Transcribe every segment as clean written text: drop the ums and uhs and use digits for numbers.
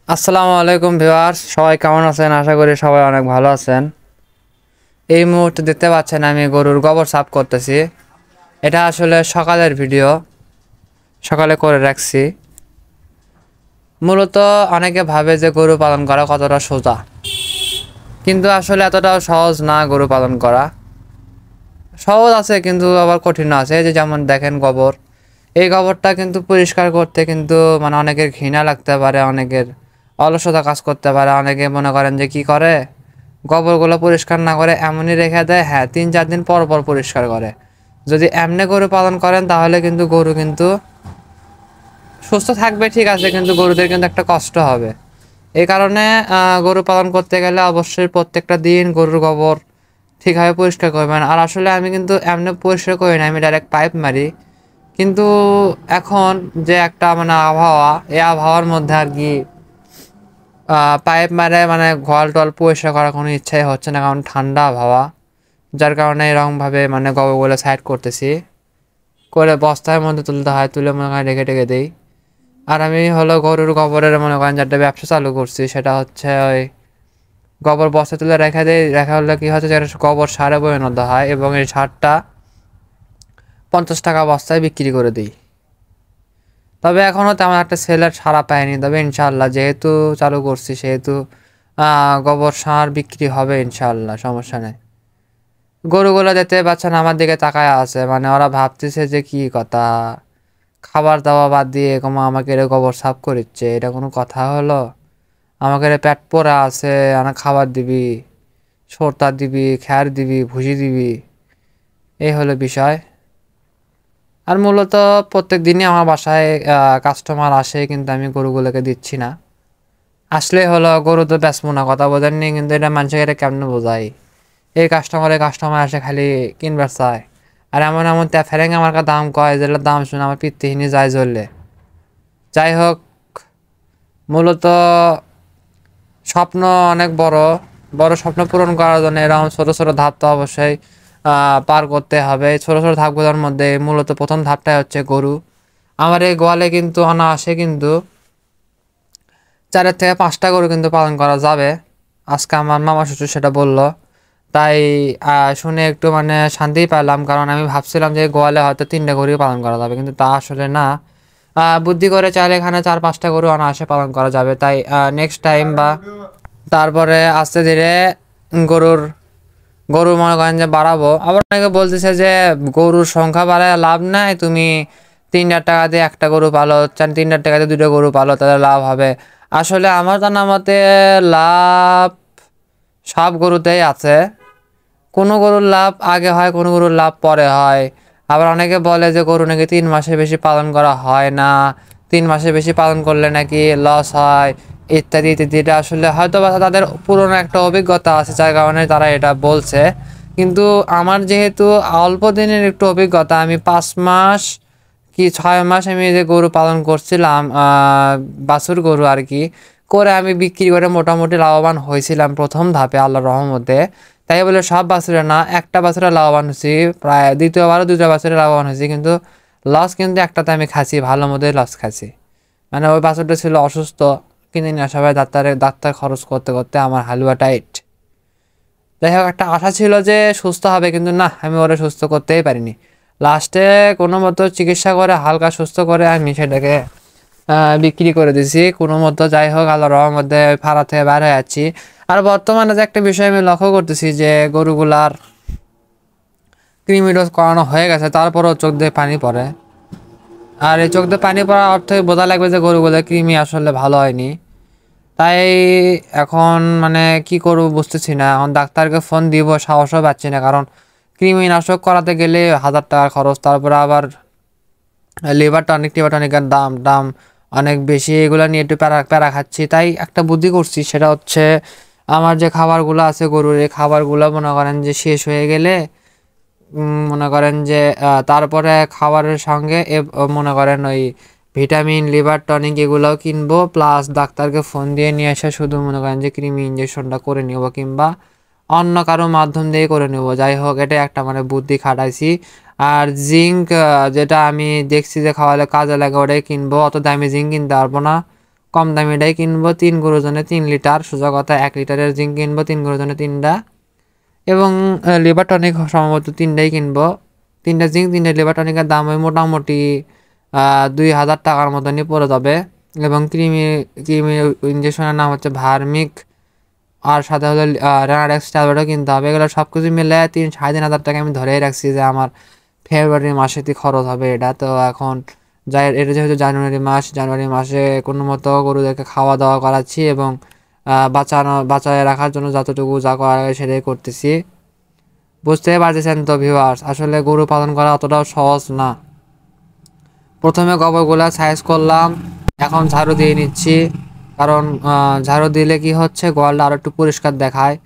আসসালামু আলাইকুম ভিউয়ার্স, সবাই কেমন আছেন? আশা করি সবাই অনেক ভালো আছেন। এই মুহূর্তে দেখতে পাচ্ছেন আমি গরুর গোবর সাফ করতেছি। এটা আসলে সকালের ভিডিও, সকালে করে রাখছি। মূলত অনেকে ভাবে যে গরু পালন করা কতটা সোজা, কিন্তু আসলে এতটাও সহজ না। গরু পালন করা সহজ আছে কিন্তু আবার কঠিন আছে। এই যে যেমন দেখেন গোবর, এই গোবরটা কিন্তু পরিষ্কার করতে কিন্তু মানে অনেকের ঘৃণা লাগতে পারে, অনেকের অলসতা কাজ করতে পারে। অনেকে মনে করেন যে কি করে, গোবরগুলো পরিষ্কার না করে এমনই রেখে দেয়। হ্যাঁ, 3-4 দিন পর পর পরিষ্কার করে। যদি এমনি গরু পালন করেন তাহলে কিন্তু গরু কিন্তু সুস্থ থাকবে, ঠিক আছে, কিন্তু গরুদের কিন্তু একটা কষ্ট হবে। এই কারণে গরু পালন করতে গেলে অবশ্যই প্রত্যেকটা দিন গরুর গোবর ঠিকভাবে পরিষ্কার করবেন। আর আসলে আমি কিন্তু এমনি পরিষ্কার করি না, আমি ডাইরেক্ট পাইপ মারি। কিন্তু এখন যে একটা মানে আবহাওয়া, এই আবহাওয়ার মধ্যে আর কি পাইপ মারে মানে ঘল টল পরিষ্কার করার কোনো ইচ্ছাই হচ্ছে না, কারণ ঠান্ডা আবহাওয়া। যার কারণে এরকমভাবে মানে গোবরগুলো সাইড করতেছি, করে বস্তার মধ্যে তুলতে হয়, তুলে মনে করেন রেখে টেকে দিই। আর আমি হলো গরুর গোবরের মনে করেন যে একটা ব্যবসা চালু করছি, সেটা হচ্ছে ওই গোবর বস্তা তুলে রেখে দিই। রেখা হলে কি হচ্ছে, যেটা গোবর সারে পরিণত হয় এবং এই সারটা 50 টাকা বস্তায় বিক্রি করে দিই। তবে এখনও তেমন একটা সেলের সাড়া পাইনি, তবে ইনশাল্লাহ যেহেতু চালু করছি সেহেতু গোবর সার বিক্রি হবে ইনশাল্লাহ, সমস্যা নেই। গরুগুলো দেখতে পাচ্ছেন আমার দিকে তাকায় আছে, মানে ওরা ভাবতেছে যে কি কথা, খাবার দাওয়া বাদ দিয়ে আমাকে এর গোবর সাফ করিচ্ছে, এটা কোনো কথা হলো? আমাকে পেট পড়া আছে, খাবার দিবি, সরতা দিবি, খ্যার দিবি, ভুসি দিবি, এই হলো বিষয়। আর মূলত প্রত্যেক দিনই আমার বাসায় কাস্টমার আসে, কিন্তু আমি গরুগুলোকে দিচ্ছি না। আসলে হলো গরু তো বেচবো না, কথা বোঝেননি, কিন্তু এটা মানুষকে এটা কেমনে বোঝাই। এই কাস্টমার আসে খালি কিনবার চায়, আর এমন এমন ফেরেং আমার কাছে দাম কয়, যেগুলোর দাম শুনে আমার পিত্তিহীনই যায় জ্বললে। যাই হোক, মূলত স্বপ্ন অনেক বড়, বড় স্বপ্ন পূরণ করার জন্য এরকম ছোট ছোট ধাপ তো অবশ্যই পার করতে হবে। ছোট ছোট ধাপগুলোর মধ্যে মূলত প্রথম ধাপটাই হচ্ছে গরু। আমার এই গোয়ালে কিন্তু অনায়াসে কিন্তু 4 থেকে 5টা গরু কিন্তু পালন করা যাবে। আজকে আমার মামা শ্বশুর সেটা বলল, তাই শুনে একটু মানে শান্তিই পেলাম, কারণ আমি ভাবছিলাম যে গোয়ালে হয়তো 3টা গরু পালন করা যাবে, কিন্তু তা আসলে না। বুদ্ধি করে চাইলে এখানে 4-5টা গরু অনায়াসে পালন করা যাবে। তাই নেক্সট টাইম বা তারপরে আস্তে ধীরে গরুর গরু মনে করেন যে বাড়াবো। আবার অনেকে বলতেছে যে গরুর সংখ্যা বাড়ায় লাভ নাই, তুমি 3,000 টাকা দিয়ে একটা গরু পালো, 3,000 টাকা দিয়ে 2টা গরু পালো, তাহলে লাভ হবে। আসলে আমার জানা মতে লাভ সব গরুতেই আছে। কোনো গরুর লাভ আগে হয়, কোনো গরুর লাভ পরে হয়। আবার অনেকে বলে যে গরু নাকি 3 মাসের বেশি পালন করা হয় না, 3 মাসের বেশি পালন করলে নাকি লস হয়, ইত্যাদি ইত্যাদি। এটা আসলে হয়তো বা তাদের পুরনো একটা অভিজ্ঞতা আছে, যার কারণে তারা এটা বলছে। কিন্তু আমার যেহেতু অল্প দিনের একটু অভিজ্ঞতা, আমি 5 মাস কি 6 মাস আমি যে গরু পালন করছিলাম, বাছুর গরু আর কি, করে আমি বিক্রি করে মোটামুটি লাভবান হয়েছিলাম প্রথম ধাপে আল্লাহর রহমতে। তাই বলে সব বাছুরে না, একটা বাছুরে লাভবান হয়েছি, প্রায় দ্বিতীয়বারও 2টা বাছুরে লাভবান হয়েছি, কিন্তু লস কিন্তু একটাতে আমি খাচ্ছি, ভালো মতোই লস খাচ্ছি। মানে ওই বাছুরটা ছিল অসুস্থ, কিনে নিয়ে সবাই ডাক্তার খরচ করতে করতে আমার হালুয়া টাইট। যাই হোক, একটা আশা ছিল যে সুস্থ হবে, কিন্তু না, আমি ওরা সুস্থ করতেই পারিনি। লাস্টে কোনো মতো চিকিৎসা করে হালকা সুস্থ করে আমি সেটাকে বিক্রি করে দিছি কোনো মতো। যাই হোক, আল্লাহর রহমতে ফাড়া থেকে বের হয়ে যাচ্ছি। আর বর্তমানে যে একটা বিষয় আমি লক্ষ্য করতেছি যে গরুগুলার কৃমি ডোজ করানো হয়ে গেছে, তারপরও চোখ দিয়ে পানি পড়ে। আর এই চোখ দিয়ে পানি পড়ার অর্থে বোঝা লাগবে যে গরুগুলোর কৃমি আসলে ভালো হয়নি। তাই এখন মানে কি করবো বুঝতেছি না। এখন ডাক্তারকে ফোন দিব সাহসও পাচ্ছি না, কারণ কৃমিনাশক করাতে গেলে 1,000 টাকা খরচ, তারপরে আবার টিবারটনিকের দাম দাম অনেক বেশি। এগুলো নিয়ে একটু প্যারা প্যারা খাচ্ছি। তাই একটা বুদ্ধি করছি, সেটা হচ্ছে আমার যে খাবারগুলো আছে গরুর, এই খাবারগুলো মনে করেন যে শেষ হয়ে গেলে মনে করেন যে তারপরে খাবারের সঙ্গে মনে করেন ওই ভিটামিন, লিভার টনিক এগুলোও কিনবো, প্লাস ডাক্তারকে ফোন দিয়ে নিয়ে এসে শুধু মনে করেন যে কৃমি ইঞ্জেকশনটা করে নেবো, কিংবা অন্য কারো মাধ্যম দিয়ে করে নেবো। যাই হোক, এটা একটা মানে বুদ্ধি খাটাইছি। আর জিঙ্ক, যেটা আমি দেখছি যে খাওয়ালে কাজে লাগে, ওটাই কিনবো। অত দামি জিঙ্ক কিনতে পারবো না, কম দামিটাই কিনবো। 3 গরুর জন্য 3 লিটার, সোজা কথা 1 লিটারের জিঙ্ক কিনবো 3 গরুর জন্য 3টা, এবং লিভার টনিক সম্ভবত 3টাই কিনবো। 3টা জিঙ্ক 3টা লিভার টনিকের দাম ওই মোটামুটি 2000 টাকার মতনই পড়ে যাবে। এবং ক্রিমি ক্রিমি ইঞ্জেকশনের নাম হচ্ছে ভার্মিক, আর সাথে হলো রেনাডেক্স ট্যাবলেটও কিনতে হবে। এগুলো সব কিছু মিলে 3-3.5 হাজার টাকা আমি ধরেই রাখছি যে আমার ফেব্রুয়ারি মাসেতে খরচ হবে এটা। তো এখন যাই, এটা যেহেতু জানুয়ারি মাস, জানুয়ারি মাসে কোনো মতো গরুদেরকে খাওয়া দাওয়া করাচ্ছি এবং বাঁচায় রাখার জন্য যতটুকু যা করা লাগে সেটাই করতেছি। বুঝতেই পারতেছেন তো ভিউয়ার্স, আসলে গরু পালন করা অতটাও সহজ না। প্রথমে গোবরগুলা সাইজ করলাম, এখন ঝাড়ু দিয়ে নিচ্ছি, কারণ ঝাড়ু দিলে কি হচ্ছে গোয়ালটা আরো একটু পরিষ্কার দেখায়।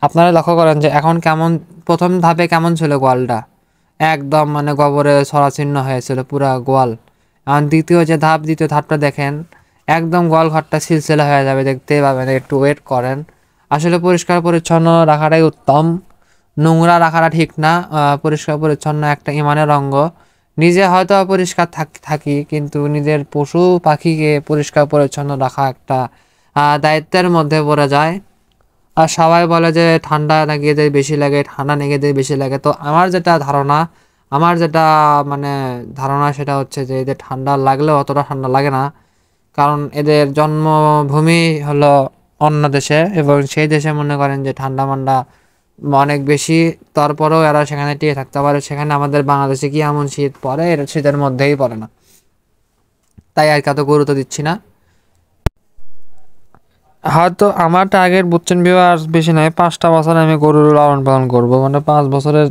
আপনারা লক্ষ্য করেন যে এখন কেমন, প্রথম ধাপে কেমন ছিল গোয়ালটা, একদম মানে গোবরে ছড়াছিন্ন হয়েছিল পুরা গোয়াল। এখন দ্বিতীয় ধাপটা দেখেন, একদম গোয়াল ঘরটা সিলসিলা হয়ে যাবে, দেখতেই পাবেন। একটু ওয়েট করেন, আসলে পরিষ্কার পরিচ্ছন্ন রাখাটাই উত্তম, নোংরা রাখাটা ঠিক না। পরিষ্কার পরিচ্ছন্ন একটা ইমানের অঙ্গ। নিজে হয়তো অপরিষ্কার থাকি, কিন্তু নিজের পশু পাখিকে পরিষ্কার পরিচ্ছন্ন রাখা একটা দায়িত্বের মধ্যে পড়ে যায়। আর সবাই বলে যে ঠান্ডা নাকি এদের বেশি লাগে, ঠান্ডা নাকি এদের বেশি লাগে। তো আমার যেটা মানে ধারণা সেটা হচ্ছে যে এদের ঠান্ডা লাগলেও অতটা ঠান্ডা লাগে না, কারণ এদের জন্মভূমি হলো অন্য দেশে, এবং সেই দেশে মনে করেন যে ঠান্ডা মান্ডা অনেক বেশি। তারপরেও এরা সেখানে টিকে থাকতে পারে। সেখানে আমাদের বাংলাদেশে কি এমন শীত পড়ে, এর শীতের মধ্যেই পড়ে না, তাই আর কত গুরুত্ব দিচ্ছি না। হয়তো আমার টার্গেট বুঝছেন ভিউয়ার্স বেশি নয়, 5টা বছর আমি গরুর লালন পালন করবো, মানে 5 বছরের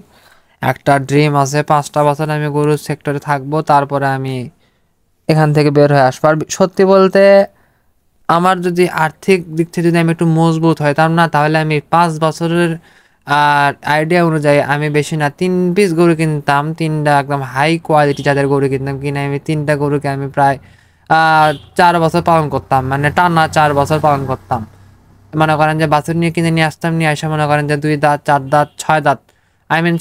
একটা ড্রিম আছে। 5টা বছর আমি গরুর সেক্টরে থাকবো, তারপরে আমি এখান থেকে বের হয়ে আসবো। আর সত্যি বলতে আমার যদি আর্থিক দিক থেকে যদি আমি একটু মজবুত হইতাম না, তাহলে আমি 5 বছরের আইডিয়া অনুযায়ী আমি বেশি না 3 পিস গরু কিনতাম, 3টা একদম হাই কোয়ালিটি যাদের গরু কিনতাম, কিনে আমি 3টা গরুকে আমি প্রায় 4 বছর পালন করতাম, মানে টানা 4 বছর পালন করতাম। মনে করেন যে বাছুর নিয়ে আসতাম, নিয়ে আসে মনে করেন যে 2 দাঁত 4 দাঁত 6 দাঁত,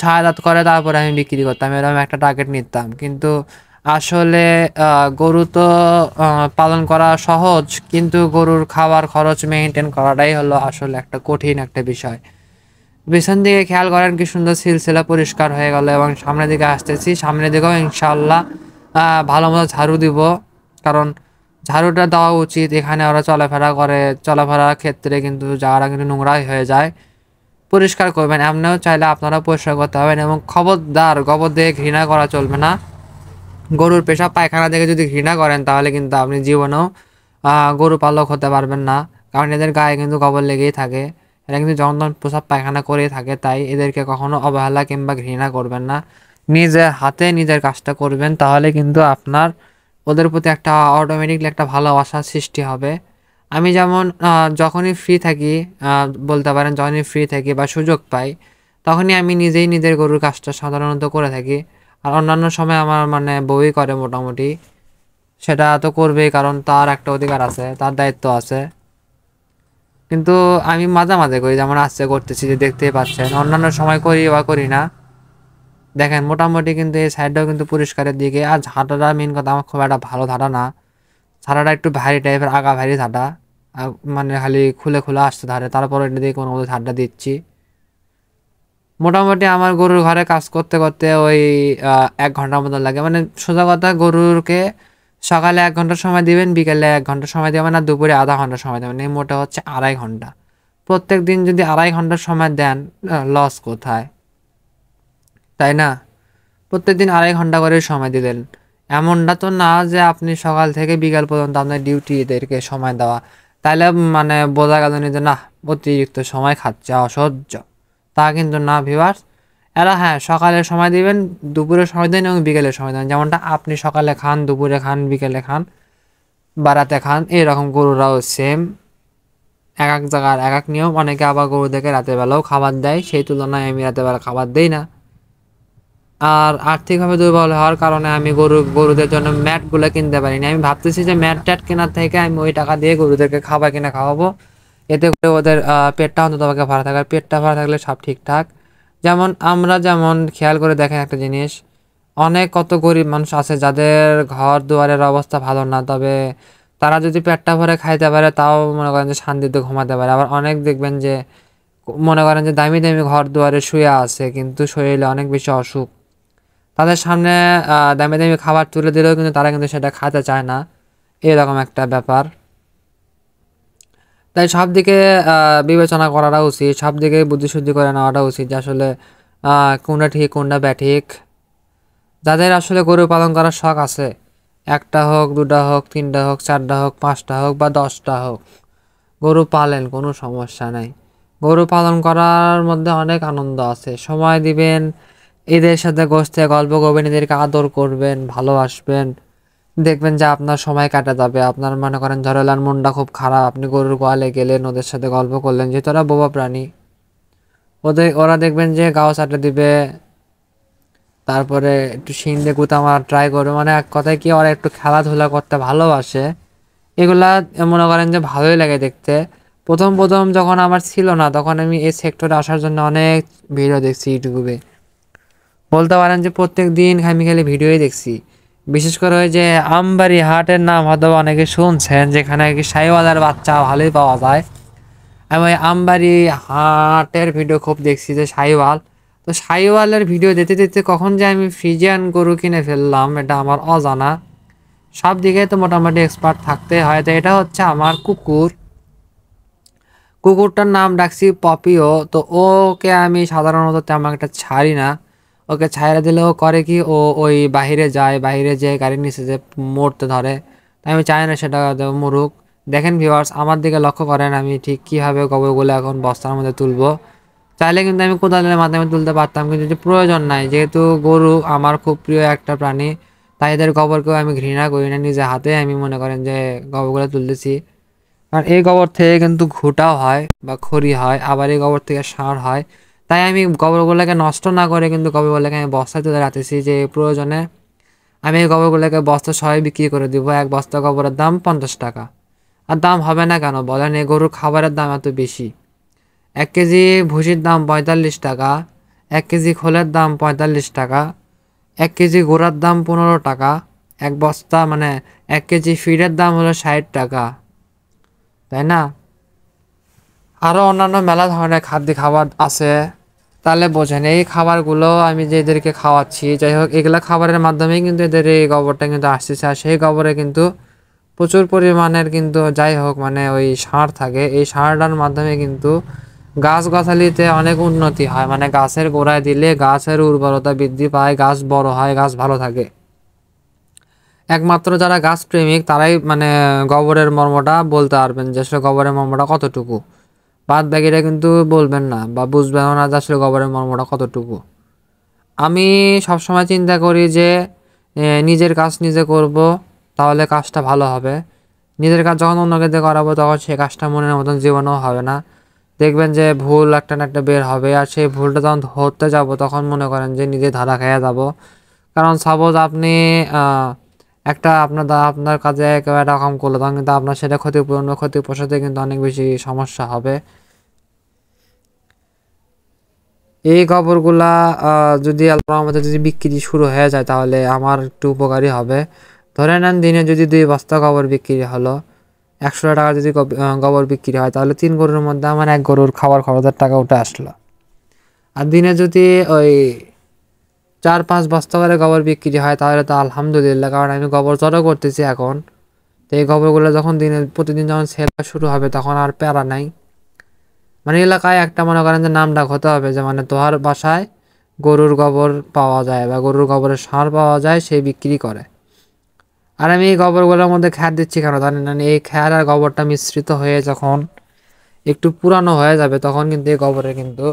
6 দাঁত করে তারপরে আমি বিক্রি করতাম, এরকম একটা টার্গেট নিতাম। কিন্তু আসলে গরু তো পালন করা সহজ, কিন্তু গরুর খাবার খরচ মেনটেন করাটাই হলো আসলে একটা কঠিন একটা বিষয়। পিছন দিকে খেয়াল করেন কি সুন্দর সিলসিলা পরিষ্কার হয়ে গেল, এবং সামনের দিকে আসতেছি, সামনের দিকেও ইনশাআল্লাহ ভালো মতো ঝাড়ু দিব, কারণ ঝাড়ুটা দেওয়া উচিত। এখানে ওরা চলাফেরার ক্ষেত্রে কিন্তু জায়গাটা কিন্তু নোংরাই হয়ে যায়। পরিষ্কার করবেন, এমনিও চাইলে আপনারা পরিষ্কার করতে হবেন। এবং খবরদার গোবর দিয়ে ঘৃণা করা চলবে না। গরুর পেশাব পায়খানা দেখে যদি ঘৃণা করেন, তাহলে কিন্তু আপনি জীবনেও গরু পালক হতে পারবেন না, কারণ এদের গায়ে কিন্তু গোবর লেগেই থাকে। এরা কিন্তু যখন তখন পেশাব পায়খানা করেই থাকে, তাই এদেরকে কখনো অবহেলা কিংবা ঘৃণা করবেন না। নিজের হাতে নিজের কাজটা করবেন, তাহলে কিন্তু আপনার ওদের প্রতি একটা অটোমেটিকলি একটা ভালোবাসার সৃষ্টি হবে। আমি যেমন যখনই ফ্রি থাকি, বলতে পারেন যখনই ফ্রি থাকি বা সুযোগ পাই, তখনই আমি নিজেই নিজের গরুর কাজটা সাধারণত করে থাকি। আর অন্যান্য সময় আমার মানে বউই করে মোটামুটি, সেটা তো করবেই, কারণ তার একটা অধিকার আছে, তার দায়িত্ব আছে। কিন্তু আমি মাঝে মাঝে করি, যেমন আজকে করতেছি যে দেখতেই পাচ্ছেন, অন্যান্য সময় করি বা করি না। দেখেন মোটামুটি কিন্তু এই সাইডটাও কিন্তু পরিষ্কারের দিকে। আর ঝাঁটাটা মেন কথা, আমার খুব একটা ভালো ঝাঁটা না, ঝাঁটাটা একটু ভারী টাইপের, আগা ভারী ঝাঁটা, মানে খালি খুলে খুলে আসতে ধারে, তারপরে এটা দিয়ে কোনো মতো ঝাঁটা দিচ্ছি। মোটামুটি আমার গরুর ঘরে কাজ করতে করতে ওই 1 ঘন্টার মতো লাগে। মানে সোজা কথা, গরুরকে সকালে 1 ঘন্টা সময় দিবেন, বিকেলে 1 ঘন্টা সময় দেবেন, আর দুপুরে আধা ঘন্টা সময় দেবেন, এই মোটা হচ্ছে 2.5 ঘন্টা। প্রত্যেক দিন যদি 2.5 ঘন্টা সময় দেন, লস কোথায়, তাই না? প্রত্যেকদিন 2.5 ঘন্টা করে সময় দিলেন, এমনটা তো না যে আপনি সকাল থেকে বিকাল পর্যন্ত আপনার ডিউটি এদেরকে সময় দেওয়া, তাহলে মানে বোঝা গেল না যে না, অতিরিক্ত সময় খাচ্ছে, অসহ্য। তা কিন্তু না ভিউয়ার্স, এরা হ্যাঁ সকালে সময় দিবেন, দুপুরে সময় দেন এবং বিকেলে সময় দেন, যেমনটা আপনি সকালে খান, দুপুরে খান, বিকেলে খান বা রাতে খান, এরকম গরুরাও সেম। এক এক জায়গার এক এক নিয়ম। অনেকে আবার গরুদেরকে রাতের বেলাও খাবার দেয়, সেই তুলনায় আমি রাতের বেলা খাবার দেই না। আর আর্থিকভাবে দুর্বল হওয়ার কারণে আমি গরুদের জন্য ম্যাটগুলো কিনতে পারিনি। আমি ভাবতেছি যে ম্যাট ট্যাট কেনার থেকে আমি ওই টাকা দিয়ে গরুদেরকে খাবার কিনে খাওয়াবো, এতে করে ওদের পেটটা অন্তত ভালো থাকে। আর পেটটা ভালো থাকলে সব ঠিকঠাক। যেমন আমরা যেমন খেয়াল করে দেখেন একটা জিনিস, অনেক কত গরিব মানুষ আছে যাদের ঘর দুয়ারের অবস্থা ভালো না, তবে তারা যদি পেটটা ভরে খাইতে পারে তাও মনে করেন যে শান্তিতে ঘুমাতে পারে। আবার অনেক দেখবেন যে মনে করেন যে দামি দামি ঘর দুয়ারে শুয়ে আছে কিন্তু শরীরে অনেক বেশি অসুখ, তাদের সামনে দামি দামি খাবার তুলে দিলেও কিন্তু তারা কিন্তু সেটা খেতে চায় না, এরকম একটা ব্যাপার। তাই সব দিকে বিবেচনা করাটা উচিত, সব দিকে বুদ্ধিশুদ্ধি করে নেওয়াটা উচিত যে আসলে কোনটা ঠিক কোনটা ব্যাঠিক। যাদের আসলে গরু পালন করার শখ আছে, একটা হোক, দুটা হোক, তিনটা হোক, চারটা হোক, পাঁচটা হোক বা 10টা হোক, গরু পালেন, কোনো সমস্যা নাই। গরু পালন করার মধ্যে অনেক আনন্দ আছে। সময় দিবেন, এদের সাথে গোষ্ঠে গল্প করবেন, এদেরকে আদর করবেন, ভালোবাসবেন, দেখবেন যে আপনার সময় কাটা যাবে। আপনার মনে করেন ধরেলেন মনটা খুব খারাপ, আপনি গরুর গোয়ালে গেলেন, ওদের সাথে গল্প করলেন, যেহেতু ওরা বোবা প্রাণী, ওরা দেখবেন যে গাও চাটে দিবে, তারপরে একটু শিং দিয়ে গুতা মারা ট্রাই করবে, মানে এক কথায় কি ওরা একটু খেলাধুলা করতে ভালোবাসে। এগুলা মনে করেন যে ভালোই লাগে দেখতে। প্রথম প্রথম যখন আমার ছিল না, তখন আমি এই সেক্টরে আসার জন্য অনেক ভিডিও দেখছি ইউটিউবে, বলতে পারেন যে প্রত্যেক দিন আমি খালি ভিডিওই দেখছি। বিশেষ করে ওই যে আমবাড়ি হাটের নাম হয়তো অনেকে শুনছেন, যেখানে কি শাহিওয়ালের বাচ্চা ভালোই পাওয়া যায়। আমি ওই আমবাড়ি হাটের ভিডিও খুব দেখছি, যে শাহিওয়াল, তো শাহিওয়ালের ভিডিও দেখতে দেখতে কখন যে আমি ফ্রিজিয়ান গরু কিনে ফেললাম এটা আমার অজানা। সব দিকে তো মোটামুটি এক্সপার্ট থাকতে হয়। তো এটা হচ্ছে আমার কুকুর, কুকুরটার নাম ডাকছি পপিও। তো ওকে আমি সাধারণত তেমন একটা ছাড়ি না, ওকে ছাইড়া দিলে ও করে কি, ওই বাহিরে যায়, বাহিরে যেয়ে গাড়ির নিচে যে মরতে ধরে। তাই আমি চাই না সেটা মরুক। দেখেন ভিউয়ার্স, আমার দিকে লক্ষ্য করেন আমি ঠিক কীভাবে গোবরগুলো এখন বস্তার মধ্যে তুলবো। চাইলে কিন্তু আমি কোদালের মাধ্যমে তুলতে পারতাম, কিন্তু যে প্রয়োজন নাই, যেহেতু গরু আমার খুব প্রিয় একটা প্রাণী, তাই এদের গোবরকেও আমি ঘৃণা করি না। নিজে হাতে আমি মনে করেন যে গোবরগুলো তুলতেছি। কারণ এই গোবর থেকে কিন্তু ঘুটাও হয় বা খড়ি হয়, আবার এই গোবর থেকে সার হয়। তাই আমি গোবরগুলোকে নষ্ট না করে কিন্তু গোবরগুলোকে আমি বস্তায় তুলে রাখতেছি, যে প্রয়োজনে আমি এই গোবরগুলোকে বস্তা সবাই বিক্রি করে দিব। এক বস্তা গোবরের দাম 50 টাকা। আর দাম হবে না কেন বলেন, এই গরুর খাবারের দাম এত বেশি। 1 কেজি ভুসির দাম 45 টাকা, 1 কেজি খোলের দাম 45 টাকা, 1 কেজি গোড়ার দাম 15 টাকা, এক বস্তা মানে 1 কেজি ফিডের দাম হলো 60 টাকা, তাই না? আরও অন্যান্য মেলা ধরনের খাবার আছে। তাহলে বোঝেন এই খাবারগুলো আমি যে এদেরকে খাওয়াচ্ছি, যাই হোক, এগুলা খাবারের মাধ্যমেই কিন্তু এদের এই গোবরটা কিন্তু আসতেছে। আর সেই গোবরে কিন্তু প্রচুর পরিমাণের কিন্তু যাই হোক মানে ওই সার থাকে। এই সারটার মাধ্যমে কিন্তু গাছগাছালিতে অনেক উন্নতি হয়, মানে গাছের গোড়ায় দিলে গাছের উর্বরতা বৃদ্ধি পায়, গাছ বড় হয়, গাছ ভালো থাকে। একমাত্র যারা গাছ প্রেমিক তারাই মানে গোবরের মর্মটা বলতে পারবেন, যে আসলে গোবরের মর্মটা কতটুকু। বাদ বাকিরা কিন্তু বলবেন না বা বুঝবেন না যে আসলে গোবরের মর্মটা কতটুকু। আমি সবসময় চিন্তা করি যে নিজের কাজ নিজে করব, তাহলে কাজটা ভালো হবে। নিজের কাজ যখন অন্যকে দিয়ে করাবো তখন সেই কাজটা মনের মতন জীবনেও হবে না। দেখবেন যে ভুল একটা না একটা বের হবে, আর সেই ভুলটা যখন ধরতে যাব তখন মনে করেন যে নিজে ধারা খেয়ে যাব। কারণ সাপোজ আপনি একটা আপনার কাজে কেউ একটা কাম করলো, তখন কিন্তু আপনার সেটা ক্ষতি পোষাতে কিন্তু অনেক বেশি সমস্যা হবে। এই গোবরগুলা যদি আল্লাহর রহমতে যদি বিক্রি শুরু হয়ে যায় তাহলে আমার একটু উপকারী হবে। ধরে নেন দিনে যদি 2 বস্তা গোবর বিক্রি হলো, 100 টাকা যদি গোবর বিক্রি হয়, তাহলে 3 গরুর মধ্যে আমার 1 গরুর খাবার খরচের টাকা উঠে আসলো। আর দিনে যদি ওই 4-5 বস্তা করে গোবর বিক্রি হয় তাহলে তো আলহামদুলিল্লাহ, কারণ আমি গোবর জড়ো করতেছি এখন। তো এই গোবরগুলো যখন প্রতিদিন যখন সেল শুরু হবে তখন আর প্যারা নাই। মানে এলাকায় একটা মনে করেন যে নাম ডাক হতে হবে, যে মানে তোহার বাসায় গরুর গোবর পাওয়া যায় বা গরুর গোবরের সার পাওয়া যায়, সে বিক্রি করে। আর আমি এই গোবরগুলোর মধ্যে খ্যার দিচ্ছি কেন জানেন না? এই খ্যার আর গোবরটা মিশ্রিত হয়ে যখন একটু পুরানো হয়ে যাবে তখন কিন্তু এই গোবরে কিন্তু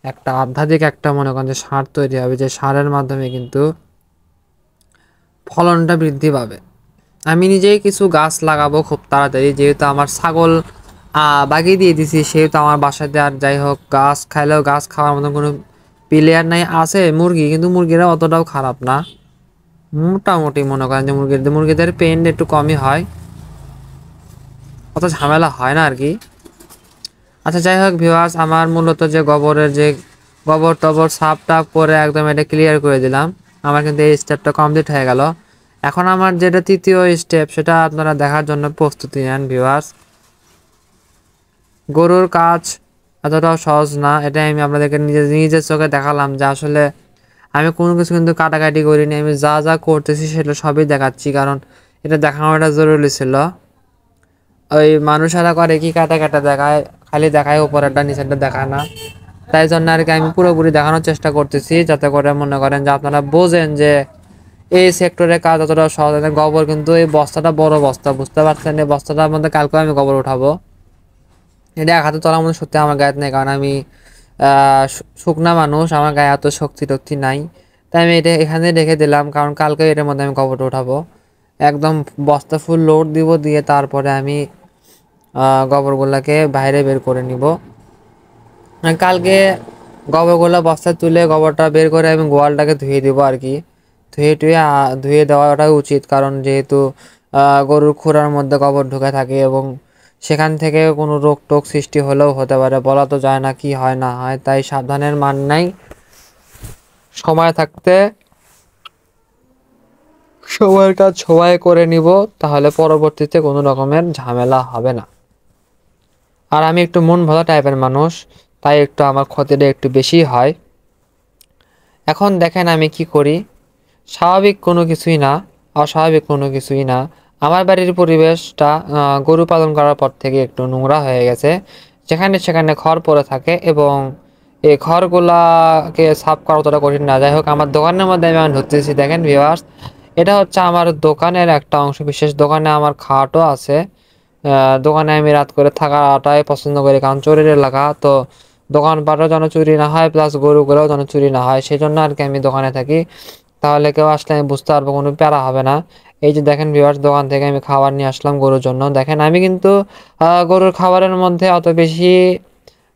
একটা আধ্যাত্মিক একটা মনে করেন যে সার তৈরি হবে, যে সারের মাধ্যমে কিন্তু ফলনটা বৃদ্ধি পাবে। আমি নিজেই কিছু গাছ লাগাবো খুব তাড়াতাড়ি, যেহেতু আমার ছাগল বাগিয়ে দিয়ে দিছি, সেহেতু আমার বাসাতে আর যাই হোক গাছ খাইলেও গাছ খাওয়ার মতো কোনো প্লেয়ার নাই। আছে মুরগি, কিন্তু মুরগিরা অতটাও খারাপ না, মোটামুটি মনে করেন যে মুরগিদের পেন একটু কমই হয়, অত ঝামেলা হয় না আর কি। আচ্ছা যাই হোক ভিউয়ার্স, আমার মূলত যে গোবরের যে গোবর টবর সাফ টাফ করে একদম এটা ক্লিয়ার করে দিলাম, আমার কিন্তু এই স্টেপটা কমপ্লিট হয়ে গেল। এখন আমার যেটা তৃতীয় স্টেপ সেটা আপনারা দেখার জন্য প্রস্তুতি নেন ভিউয়ার্স। গরুর কাজ এতটাও সহজ না, এটাই আমি আপনাদেরকে নিজের চোখে দেখালাম যে আসলে আমি কোনো কিছু কিন্তু কাটাকাটি করিনি, আমি যা যা করতেছি সেটা সবই দেখাচ্ছি, কারণ এটা দেখানোটা জরুরি ছিল। ওই মানুষেরা করে কি কাটা কাটা দেখায়, খালি দেখায় উপরেরটা নিচেরটা দেখায় না, তাই জন্য আর কি আমি পুরোপুরি দেখানোর চেষ্টা করতেছি, যাতে করে মনে করেন যে আপনারা বোঝেন যে এই সেক্টরে কাজ অতটা সহজ না। গোবর কিন্তু এই বস্তাটা বড় বস্তা, বুঝতে পারছেন, এই বস্তাটার মধ্যে কালকে আমি গোবর উঠাবো। এটা এক হাতে তোলার মধ্যে সত্যি আমার গায়ে নেই, কারণ আমি শুকনা মানুষ, আমার গায়ে এত শক্তি টক্তি নাই, তাই আমি এটা এখানে রেখে দিলাম, কারণ কালকে এটার মধ্যে আমি গোবরটা উঠাবো। একদম বস্তা ফুল লোড দিব, দিয়ে তারপরে আমি গোবরগুলোকে বাইরে বের করে নিব। কালকে গোবরগুলো বস্তায় তুলে গোবরটা বের করে আমি গোয়ালটাকে ধুয়ে দিব আর কি। ধুয়ে দেওয়াটা উচিত, কারণ যেহেতু গরুর খুরার মধ্যে গোবর ঢুকে থাকে এবং সেখান থেকে কোনো রোগ টোগ সৃষ্টি হলেও হতে পারে, বলা তো যায় না কি হয় না হয়, তাই সাবধানের মান নাই। সময় থাকতে সময়ের কাজ সময় করে নিব, তাহলে পরবর্তীতে কোনো রকমের ঝামেলা হবে না। আর আমি একটু মন ভালো টাইপের মানুষ, তাই একটু আমার ক্ষতিটা একটু বেশি হয়। এখন দেখেন আমি কি করি, স্বাভাবিক কোনো কিছুই না, অস্বাভাবিক কোনো কিছুই না। আমার বাড়ির পরিবেশটা গরু পালন করার পর থেকে একটু নোংরা হয়ে গেছে, যেখানে সেখানে খড় পড়ে থাকে এবং এই খড়গুলাকে সাফ করা অতটা কঠিন না। যাই হোক, আমার দোকানের মধ্যে আমি ঢুকতেছি, দেখেন ভিউয়ার্স, এটা হচ্ছে আমার দোকানের একটা অংশ বিশেষ। দোকানে আমার খাটও আছে। দোকানে আমি রাত করে থাকাটাই পছন্দ করি, কারণ চোরের এলাকা তো, দোকানপাটও যেন চুরি না হয়, প্লাস গরুগুলোও যেন চুরি না হয়, সেই জন্য আর কি আমি দোকানে থাকি। তাহলে কেউ আসলে আমি বুঝতে পারবো, কোনো প্যারা হবে না। এই যে দেখেন ভিউয়ার্স, দোকান থেকে আমি খাবার নিয়ে আসলাম গরুর জন্য। দেখেন আমি কিন্তু গরুর খাবারের মধ্যে অত বেশি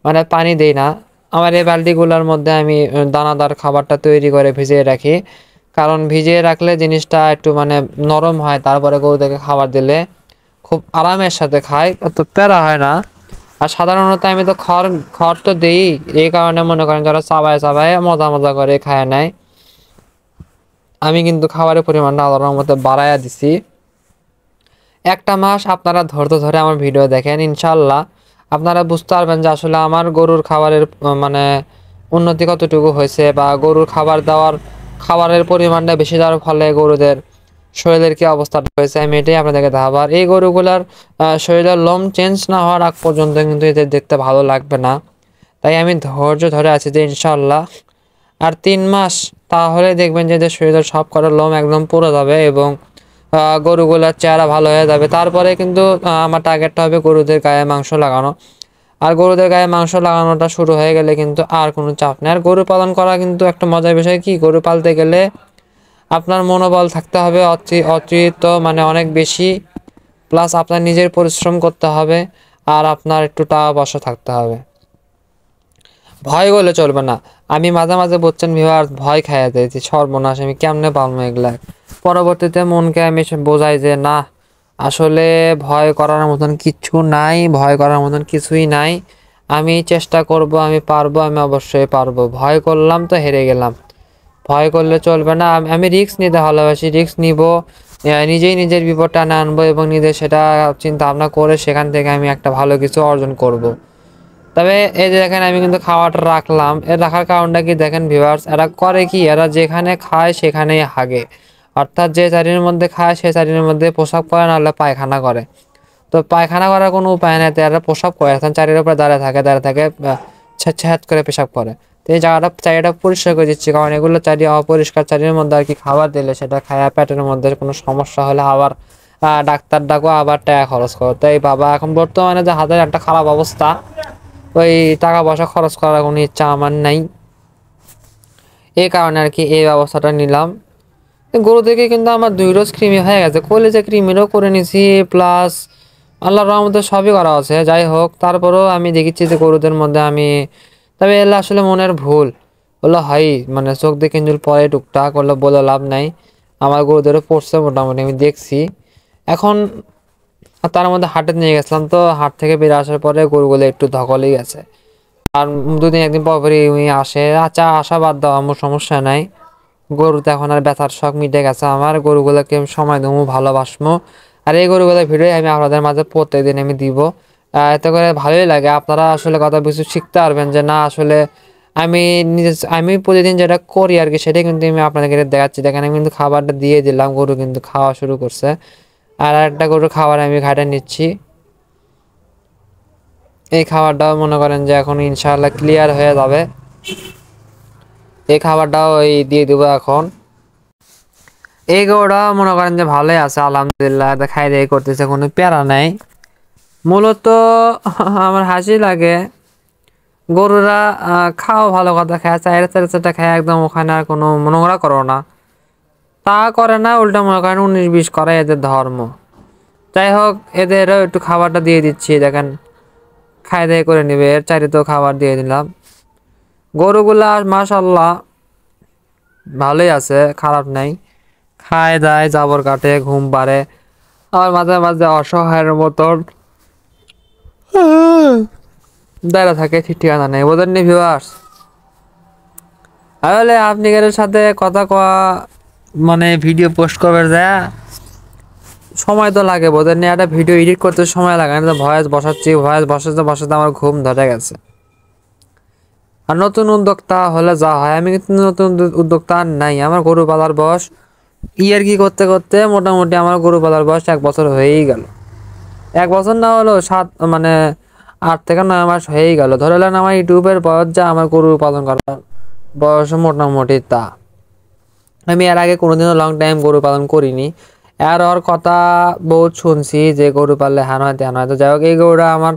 মানে পানি দেই না। আমার এই বালতিগুলোর মধ্যে আমি দানাদার খাবারটা তৈরি করে ভিজিয়ে রাখি, কারণ ভিজিয়ে রাখলে জিনিসটা একটু মানে নরম হয়, তারপরে গরুদেরকে খাবার দিলে খুব আরামের সাথে খায়, অত প্যারা হয় না। আর সাধারণত আমি তো খড় খড় তো দেই, এই কারণে মনে করেন যারা চাবায় চাবায় মজা মজা করে খায় নেয়। আমি কিন্তু খাবারের পরিমাণটা আল্লাহর মধ্যে বাড়াইয়া দিছি। একটা মাস আপনারা ধৈর্য ধরে আমার ভিডিও দেখেন, ইনশাল্লাহ আপনারা বুঝতে পারবেন যে আসলে আমার গরুর খাবারের মানে উন্নতি কতটুকু হয়েছে, বা গরুর খাবারের পরিমাণটা বেশি দেওয়ার ফলে গরুদের শরীরের কি অবস্থা হয়েছে, আমি এটাই আপনাদেরকে দেখাবো। আর এই গরুগুলার শরীরের লোম চেঞ্জ না হওয়ার আগ পর্যন্ত কিন্তু এদের দেখতে ভালো লাগবে না, তাই আমি ধৈর্য ধরে আছি যে ইনশাল্লাহ আর 3 মাস, তাহলে দেখবেন যে এদের শরীরের সব কটা লোম একদম পুরো যাবে এবং গরুগুলার চেহারা ভালো হয়ে যাবে। তারপরে কিন্তু আমার টার্গেটটা হবে গরুদের গায়ে মাংস লাগানো। আর গরুদের গায়ে মাংস লাগানোটা শুরু হয়ে গেলে কিন্তু আর কোনো চাপ নেই। আর গরু পালন করা কিন্তু একটা মজার বিষয়, কি গরু পালতে গেলে আপনার মনোবল থাকতে হবে অতিরিক্ত, মানে অনেক বেশি, প্লাস আপনার নিজের পরিশ্রম করতে হবে, আর আপনার একটু টাকা পয়সা থাকতে হবে। ভয় করলে চলবে না। আমি মাঝে মাঝে বলছেন ভিউয়ার্স ভয় খাইয়া যাইছি, সর্বনাশ আমি কেমনে পালবো এগুলা। পরবর্তীতে মনকে আমি বোঝাই যে না, আসলে ভয় করার মতন কিচ্ছু নাই, ভয় করার মতন কিছুই নাই। আমি চেষ্টা করব, আমি পারবো, আমি অবশ্যই পারবো। ভয় করলাম তো হেরে গেলাম, ভয় করলে চলবে না। আমি রিস্ক নিতে ভালোবাসি, রিস্ক নিব, নিজেই নিজের বিপদ টানে আনবো এবং নিজে সেটা চিন্তা ভাবনা করে সেখান থেকে আমি একটা ভালো কিছু অর্জন করব। তবে এই যে দেখেন আমি কিন্তু খাওয়াটা রাখলাম, এর রাখার কারণটা কি দেখেন ভিউয়ার্স, এরা করে কি, এরা যেখানে খায় সেখানেই হাগে, অর্থাৎ যে চারির মধ্যে খায় সেই চারির মধ্যে প্রসাব করে, নাহলে পায়খানা করে। তো পায়খানা করার কোনো উপায় নেই, তো এরা প্রসাব করে, এখন চারির উপরে দাঁড়িয়ে থাকে ছ্যাঁত করে পেশাব করে। তো এই চারিটা পরিষ্কার করে দিচ্ছি, কারণ এগুলো চারি অপরিষ্কার চারির মধ্যে আর কি খাবার দিলে সেটা খায়া পেটের মধ্যে কোনো সমস্যা হলে আবার ডাক্তার ডাকো, আবার টাকা খরচ করো। তাই বাবা এখন বর্তমানে যে হাতের একটা খারাপ অবস্থা, ওই টাকা পয়সা খরচ করার কোনো ইচ্ছা আমার নাই, এই কারণে আর কি এই ব্যবস্থাটা নিলাম। গরু থেকে কিন্তু আমার 2 রোজ কৃমি হয়ে গেছে, কলেজে কৃমিরও করে নিছি, প্লাস আল্লাহর রহমতে সবই করা আছে। যাই হোক, তারপরেও আমি দেখেছি যে গরুদের মধ্যে আমি, তবে এলা আসলে মনের ভুল হলো, হয় মানে চোখ দিয়ে কিঞ্জুল পরে টুকটাক করলে বলে লাভ নাই। আমার গরুদেরও পড়ছে মোটামুটি, আমি দেখছি। এখন তার মধ্যে হাটে নিয়ে গেছিলাম, তো হাট থেকে বেরিয়ে আসার পরে গরুগুলো একটু ধকলেই গেছে। আর 2 দিন 1 দিন পর পরই উনি আসে, আচ্ছা আসা বাদ দাও, আমার সমস্যা নাই। গরুতে এখন আর ব্যথার শখ মিটে গেছে আমার, গরুগুলোকে আমি সময় দেবো, ভালোবাসবো। আর এই গরুগুলোর ভিডিও আমি আপনাদের মাঝে প্রত্যেকদিন আমি দিব। এতে করে ভালোই লাগে, আপনারা আসলে কথা কিছু শিখতে পারবেন যে না আসলে আমি আমি প্রতিদিন যেটা করি আর কি সেটাই কিন্তু আমি আপনাদেরকে দেখাচ্ছি। দেখেন আমি কিন্তু খাবারটা দিয়ে দিলাম, গরু কিন্তু খাওয়া শুরু করছে। আর একটা গরুর খাবার আমি ঘাটে নিচ্ছি। এই খাবারটাও মনে করেন যে এখন ইনশাআল্লাহ ক্লিয়ার হয়ে যাবে। এই খাবারটাও এই দিয়ে দেবো এখন। এই গরুটা মনে করেন যে ভালোই আছে আলহামদুলিল্লাহ, খাই দাই করতেছে, কোনো প্যারা নাই। মূলত আমার হাসি লাগে গরুরা খাও ভালো কথা, খায় চাইরে চাইরে খায় একদম, ওখানে আর কোনো নোংরা করো না, তা করে না, উল্টা মনে করেন 19-20 করে এদের ধর্ম। যাই হোক, এদেরও একটু খাবারটা দিয়ে দিচ্ছি, দেখেন খাই দাই করে নিবে। এর চাইতেও খাবার দিয়ে দিলাম। গরুগুলা মাশাআল্লাহ ভালোই আছে, খারাপ নাই, খায় দায় জাবর কাটে, ঘুম পারে। আবার মাঝে মাঝে অসহায়ের মতন দাঁড়া থাকে, ঠিক ঠিকানা নেই, বোঝেন নি ভিউয়ার্স? তাহলে আপনি এর সাথে কথা কওয়া মানে ভিডিও পোস্ট করবে যায়, সময় তো লাগে, বোঝেন নি? একটা ভিডিও এডিট করতে সময় লাগে না, ভয়েস বসাচ্ছি, ভয়েস বসাতে বসাতে আমার ঘুম ধরে গেছে। আর নতুন উদ্যোক্তা হলে যা হয়, আমি কিন্তু নতুন উদ্যোক্তা আর নাই। আমার গরু পালার বয়স ইয়ার কি করতে করতে মোটামুটি আমার গরু পালার বয়স 1 বছর হয়েই গেল। 1 বছর না হলেও 7 মানে 8 থেকে 9 মাস হয়েই গেল। ধরে নেন আমার ইউটিউবের বয়স যা, আমার গরু পালন করার বয়স মোটামুটি তা। আমি এর আগে কোনোদিনও লং টাইম গরু পালন করিনি। আর ওর কথা বহুত শুনছি যে গরু পাললে হ্যান হয় ত্যান হয়। তো যাই হোক, এই গরুটা আমার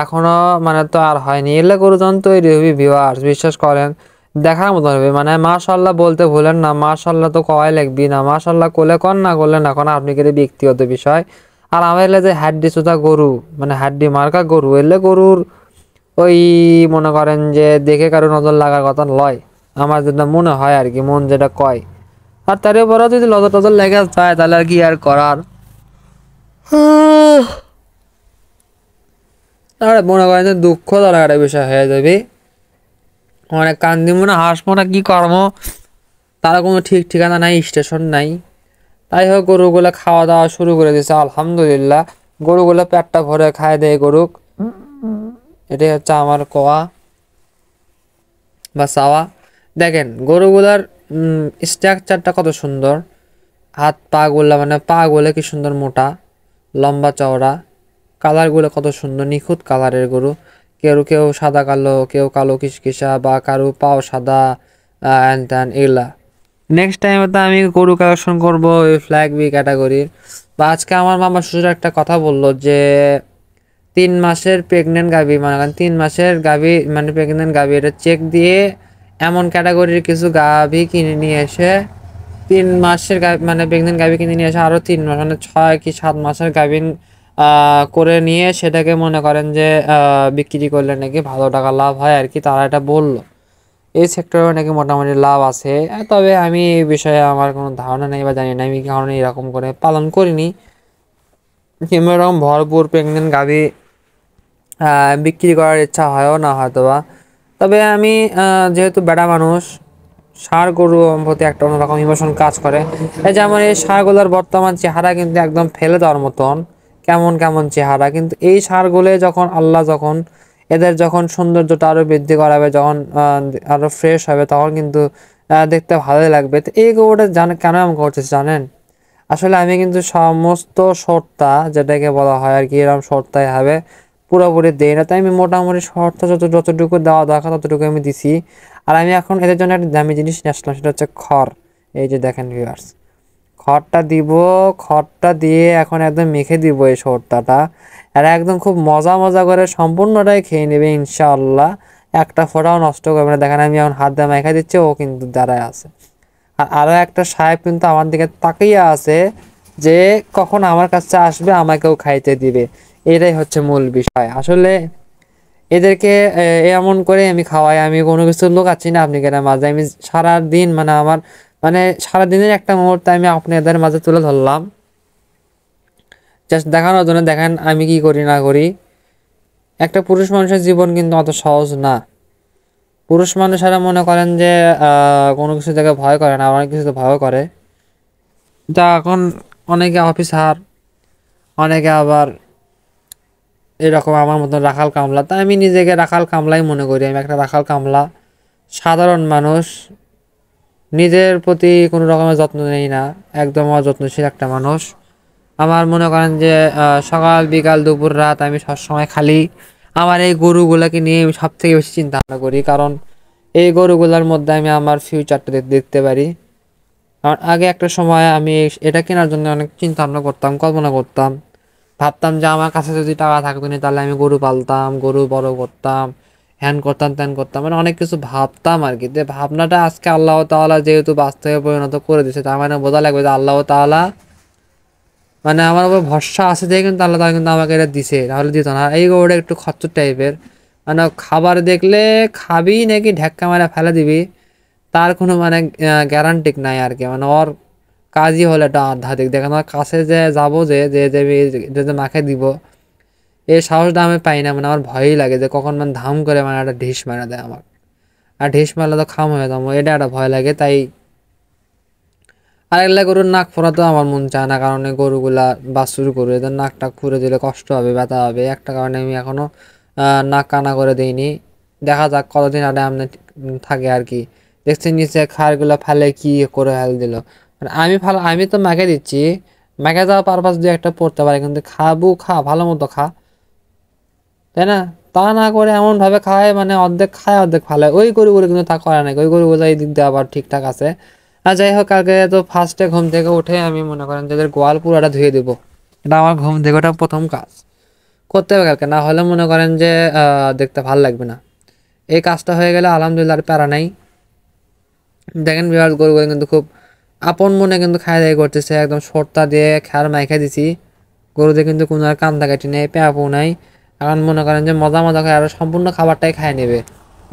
এখনো মানে তো আর হয়নি। এলে গরু যখন তৈরি হবি ভিউয়ার্স, বিশ্বাস করেন দেখার মতো হবে। মানে মাশাআল্লাহ বলতে ভুলেন না, মাশাআল্লাহ তো কওয়াই লাগবি না, মাশাআল্লাহ করলে কর, না করলে না কর, আপনি কি ব্যক্তিগত বিষয়। আর আমার এলে যে হাড্ডি সুতা গরু, মানে হাড্ডি মার্কা গরু, এলে গরুর ওই মনে করেন যে দেখে কারো নজর লাগার কথা লয়, আমার যেটা মনে হয় আর কি, মন যেটা কয়। আর তার উপরেও যদি নজর টজর লেগে যায় তাহলে আর কি আর করার। আর মনে করেন যে দুঃখ তার একটা বিষয় হয়ে যাবে, অনেক কান্দি মনে হাসবো না, কি কর্ম তারা কোনো ঠিক ঠিকানা নাই, স্টেশন নাই। তাই হোক, গরুগুলো খাওয়া দাওয়া শুরু করে দিয়েছে আলহামদুলিল্লাহ। গরুগুলো পেটটা ভরে খায় দেয় গরুক, এটাই হচ্ছে আমার কোয়া বা চাওয়া। দেখেন গরুগুলার স্ট্রাকচারটা কত সুন্দর, হাত পা গুলা মানে পা গুলো কি সুন্দর মোটা লম্বা চওড়া, কালারগুলো কত সুন্দর নিখুঁত কালারের গরু। কেউ কেউ সাদা কালো, কেউ কালো কিসকিসা, বা কারো পাও সাদা, অ্যান ত্যান এগুলা। নেক্সট টাইম তো আমি গরু কালেকশন করবো ওই ফ্ল্যাগ বি ক্যাটাগরির। বা আজকে আমার মামা শ্বশুর একটা কথা বললো যে 3 মাসের প্রেগনেন্ট গাভী, মানে 3 মাসের গাভী মানে প্রেগনেন্ট গাভী, এটা চেক দিয়ে এমন ক্যাটাগরির কিছু গাভী কিনে নিয়ে এসে 3 মাসের মানে প্রেগনেন্ট গাভী কিনে নিয়ে এসে আরো 3 মাস মানে 6 কি 7 মাসের গাভীন করে নিয়ে সেটাকে মনে করেন যে বিক্রি করলে নাকি ভালো টাকা লাভ হয় আর কি, তারা এটা বললো। এই সেক্টরে নাকি মোটামুটি লাভ আছে। তবে আমি এই বিষয়ে আমার কোনো ধারণা নেই বা জানি না, আমি কারণে এরকম করে পালন করিনি, কিংবা এরকম ভরপুর প্রেগনেন্ট গাভী বিক্রি করার ইচ্ছা হয়ও না হয়তো বা। তবে আমি যেহেতু বেড়া মানুষ, ষাঁড় গরু প্রতি একটা অন্যরকম ইমোশন কাজ করে। এই যেমন এই ষাঁড়গুলোর বর্তমান চেহারা কিন্তু একদম ফেলে দেওয়ার মতন, কেমন কেমন চেহারা। কিন্তু এই ষাঁড়গুলো যখন আল্লাহ যখন এদের যখন সৌন্দর্যটা আরো বৃদ্ধি করাবে, যখন আরো ফ্রেশ হবে, তখন কিন্তু দেখতে ভালোই লাগবে। তো এই গরুটা কেন এমন করতেছে জানেন? আসলে আমি কিন্তু সমস্ত শর্তটা যেটাকে বলা হয় আর কি, এরকম শর্তাই হবে, পুরোপুরি দেই না। তাই আমি মোটামুটি শর্ত যতটুকু দেওয়া দরকার ততটুকু আমি দিছি। আর আমি এখন এদের জন্য একটা দামি জিনিস নিয়ে আসলাম, সেটা হচ্ছে খড়। এই যে দেখেন ভিউয়ার্স, খড়টা দিব, খড়টা দিয়ে এখন একদম মেখে দিব এই শর্তাটা। আর একদম খুব মজা মজা করে সম্পূর্ণটাই খেয়ে নেবে ইনশাআল্লাহ, একটা ফোঁটাও নষ্ট করবে না। দেখেন আমি এখন হাত দিয়ে মেখে দিচ্ছি, ও কিন্তু দাঁড়ায় আছে। আর আরো একটা সাহেব কিন্তু আমার দিকে তাকিয়ে আছে যে কখন আমার কাছে আসবে, আমাকেও খাইতে দিবে। এটাই হচ্ছে মূল বিষয়। আসলে এদেরকে এমন করে আমি খাওয়াই, আমি কোনো কিছু লুকাচ্ছি না আপনি কেন মাঝে, আমি সারা দিন মানে আমার মানে সারা দিনের একটা মুহূর্ত আমি আপনাদের মাঝে তুলে ধরলাম জাস্ট দেখানোর জন্য। দেখেন আমি কি করি না করি। একটা পুরুষ মানুষের জীবন কিন্তু অত সহজ না। পুরুষ মানুষেরা মনে করেন যে কোনো কিছু থেকে ভয় করে না, অনেক কিছুতে ভয় করে। যা এখন অনেকে অফিসার, অনেকে আবার এরকম আমার মতন রাখাল কামলা। তাই আমি নিজেকে রাখাল কামলাই মনে করি, আমি একটা রাখাল কামলা, সাধারণ মানুষ, নিজের প্রতি কোনো রকমের যত্ন নেই না, একদম অযত্নশীল একটা মানুষ। আমার মনে করেন যে সকাল বিকাল দুপুর রাত আমি সবসময় খালি আমার এই গরুগুলাকে নিয়ে আমি সব থেকে বেশি চিন্তা ভাবনা করি, কারণ এই গরুগুলার মধ্যে আমি আমার ফিউচারটা দেখতে পারি। কারণ আগে একটা সময় আমি এটা কেনার জন্য অনেক চিন্তা ভাবনা করতাম, কল্পনা করতাম, ভাবতাম যে আমার কাছে যদি টাকা থাকতো না তাহলে আমি গরু পালতাম, গরু বড় করতাম, হ্যান করতাম ত্যান করতাম, মানে অনেক কিছু ভাবতাম আর কি। যে ভাবনাটা আজকে আল্লাহ তাআলা যেহেতু বাস্তবে পরিণত করে দিয়েছে, তার মানে বোঝা লাগবে যে আল্লাহ তাআলা মানে আমার উপর ভরসা আছে দেখে কিন্তু আল্লাহ তাআলা কিন্তু আমাকে এটা দিছে, তাহলে দিত না। এই গরুটা একটু খচ্চর টাইপের, মানে খাবার দেখলে খাবি নাকি ঢেক্কা মারা ফেলে দিবি তার কোনো মানে গ্যারান্টি নাই আর কি। মানে ওর কাজই হলো এটা আধ্যাত্মিক দেখেন, ওর কাছে যে যাবো যে যে যে এটা যে মাকে দিব, এই সাহসটা আমি পাই না। মানে আমার ভয়ই লাগে যে কখন মানে ধাম করে মানে একটা ঢিস মারা দেয় আমার, আর ঢিস মারলে তো খাম হয়ে যাবো, এটা একটা ভয় লাগে। তাই আর এগুলা গরুর নাক ফোড়া তো আমার মন চায় না, কারণ এই গরুগুলা বাছুর গরু, এদের নাকটা খুঁড়ে দিলে কষ্ট হবে, ব্যথা হবে, একটা কারণে আমি এখনো নাক কানা করে দিইনি। দেখা যাক কতদিন আগে আমনে থাকে আর কি। দেখছি নিচে খাড়গুলো ফেলে কি করে ফেল দিল, মানে আমি তো মাকে দিচ্ছি, মাকে যাওয়া পারপাস দিয়ে একটা পড়তে পারে, কিন্তু খাবো খা ভালো মতো খা, তাই না? তা না করে এমন ভাবে খায়, মানে অর্ধেক খায় অর্ধেক ফালায়। ওই গরুগুলো কিন্তু তা করে না, ওই গরুগুলো এই দিক দিয়ে আবার ঠিকঠাক আছে। আর যাই হোক, আগে তো ফার্স্টে ঘুম থেকে উঠে আমি মনে করেন যে এদের গোয়াল পুরাটা ধুয়ে দেবো, এটা আমার ঘুম থেকে ওটা প্রথম কাজ করতে হবে কালকে, না হলে মনে করেন যে দেখতে ভাল লাগবে না। এই কাজটা হয়ে গেলে আলহামদুলিল্লাহ আর প্যারা নাই। দেখেন বিরাট গরুগুলো কিন্তু খুব আপন মনে কিন্তু খাই দাই করতেছে, একদম সর্তা দিয়ে খ্যার মাইখা দিছি। গরুদের কিন্তু কোনো আর কান্দা কাটি নেই, পেঁপু নাই। এখন মনে করেন যে মজা মজা খায় আর সম্পূর্ণ খাবারটাই খায় নেবে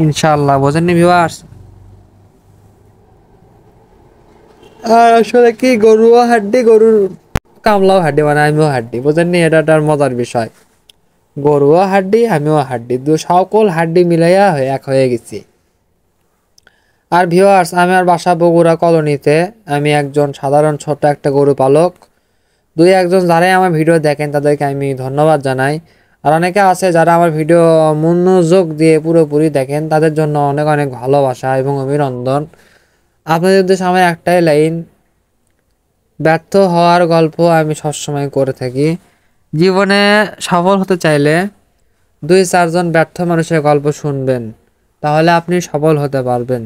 ইনশাআল্লাহ, বোঝেননি ভিউয়ার্স? আর আসলে কি, গরুও হাড্ডি, গরুর কামলাও হাড্ডি, মানে আমিও হাড্ডি, বোঝেননি? এটা তার মজার বিষয়। গরুও হাড্ডি আমিও হাড্ডি, সকল হাড্ডি মিলাইয়া এক হয়ে গেছি। আর ভিউয়ার্স, আমার বাসা বগুড়া কলোনিতে, আমি একজন সাধারণ ছোট্ট একটা গরু পালক। দুই একজন যারাই আমার ভিডিও দেখেন তাদেরকে আমি ধন্যবাদ জানাই। আর অনেকে আছে যারা আমার ভিডিও মনোযোগ দিয়ে পুরোপুরি দেখেন, তাদের জন্য অনেক অনেক ভালোবাসা এবং অভিনন্দন। আপনাদের উদ্দেশ্যে আমার একটাই লাইন, ব্যর্থ হওয়ার গল্প আমি সবসময় করে থাকি। জীবনে সফল হতে চাইলে 2-4 জন ব্যর্থ মানুষের গল্প শুনবেন, তাহলে আপনি সফল হতে পারবেন।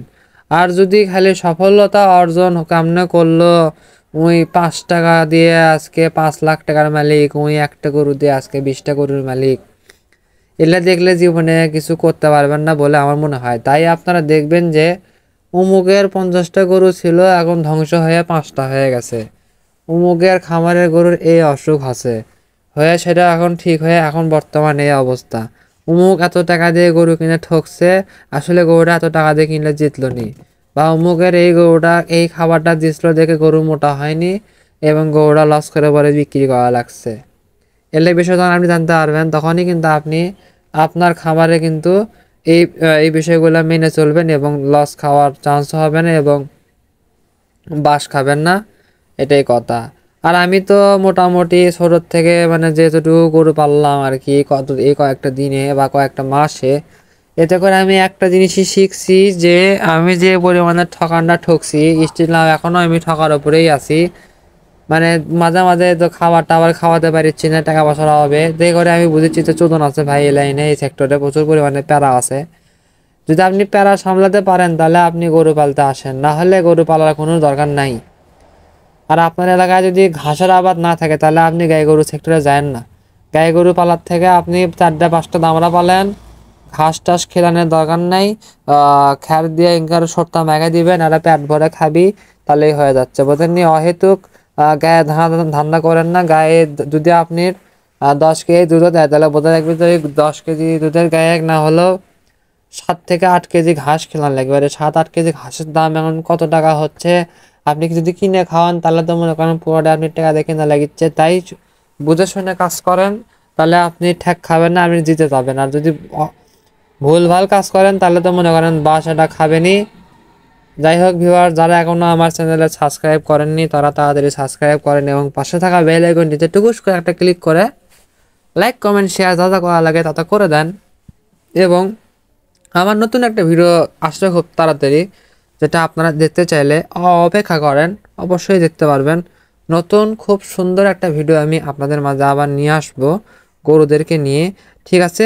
আর যদি খালি সফলতা অর্জন কামনা করলো, ওই 5 টাকা দিয়ে আজকে 5 লাখ টাকার মালিক, ওই একটা গরু দিয়ে আজকে 20টা গরুর মালিক, এগুলা দেখলে জীবনে কিছু করতে পারবেন না বলে আমার মনে হয়। তাই আপনারা দেখবেন যে অমুকের 50টা গরু ছিল, এখন ধ্বংস হয়ে 5টা হয়ে গেছে। অমুকের খামারের গরুর এই অসুখ আছে, হয়ে সেটা এখন ঠিক হয়ে এখন বর্তমানে এই অবস্থা। অমুক এত টাকা দিয়ে গরু কিনে ঠকছে, আসলে গরুটা এত টাকা দিয়ে কিনলে জিতলো নি। বা অমুকের এই গরুটা এই খাবারটা দিছিল দেখে গরু মোটা হয়নি এবং গরুটা লস করে পরে বিক্রি করা লাগছে। এলে বিষয় যখন আপনি জানতে পারবেন, তখনই কিন্তু আপনি আপনার খামারে কিন্তু এই বিষয়গুলো মেনে চলবেন এবং লস খাওয়ার চান্স হবে না এবং বাস খাবেন না, এটাই কথা। আর আমি তো মোটামুটি ছোটোর থেকে মানে যেটুকু গরু পাললাম আর কি, এই কয়েকটা দিনে বা কয়েকটা মাসে, এতে করে আমি একটা জিনিসই শিখছি যে আমি যে পরিমাণে ঠকানটা ঠকছি, স্টিল নাও এখনো আমি ঠকার উপরেই আছি। মানে মাঝে মাঝে তো খাবার টাবার খাওয়াতে পারছি না, টাকা পয়সার অভাবে। যে করে আমি বুঝেছি যে চোদন আছে ভাই এই লাইনে, এই সেক্টরে প্রচুর পরিমাণে প্যারা আছে। যদি আপনি প্যারা সামলাতে পারেন তাহলে আপনি গরু পালতে আসেন, না হলে গরু পালার কোনো দরকার নাই। আর আপনার এলাকায় যদি ঘাসের আবাদ না থাকে তাহলে আপনি গাই গরু সেক্টরে যায়েন না। গাই গরু পালার থেকে আপনি 4টা 5টা দামড়া পালেন, ঘাস টাস খেলানোর দরকার নাই, খ্যার দিয়ে ইনকার সর্তা মেঘে দিবেন, আর পেট ভরে খাবি, তাহলেই হয়ে যাচ্ছে, বোঝেন নি? অহেতুক গায়ে ধান্দা করেন না। গায়ে যদি আপনি 10 কেজি দুধও দেয়, তাহলে বোঝা রাখবে যে 10 কেজি দুধের গায়ে না হলেও 7 থেকে 8 কেজি ঘাস খেলান লাগবে। এবারে 7-8 কেজি ঘাসের দাম এখন কত টাকা হচ্ছে, আপনি যদি কিনে খাওয়ান তাহলে তো মনে করেন পুরোটা আপনি টাকা দিয়ে কিনা লাগিচ্ছে। তাই বুঝে শুনে কাজ করেন, তাহলে আপনি ঠ্যাক খাবেন না, আপনি জিতে যাবেন। আর যদি ভুলভাল কাজ করেন তাহলে তো মনে করেন বাসাটা খাবেনি। যাই হোক ভিউয়ার, যারা এখনো আমার চ্যানেলে সাবস্ক্রাইব করেননি তারা তাড়াতাড়ি সাবস্ক্রাইব করেন এবং পাশে থাকা বেল আইকনটিতে টুকুস করে একটা ক্লিক করে লাইক কমেন্ট শেয়ার যা যা করা লাগে তা করে দেন। এবং আমার নতুন একটা ভিডিও আসবে খুব তাড়াতাড়ি, যেটা আপনারা দেখতে চাইলে অপেক্ষা করেন, অবশ্যই দেখতে পারবেন। নতুন খুব সুন্দর একটা ভিডিও আমি আপনাদের মাঝে আবার নিয়ে আসবো গরুদেরকে নিয়ে, ঠিক আছে।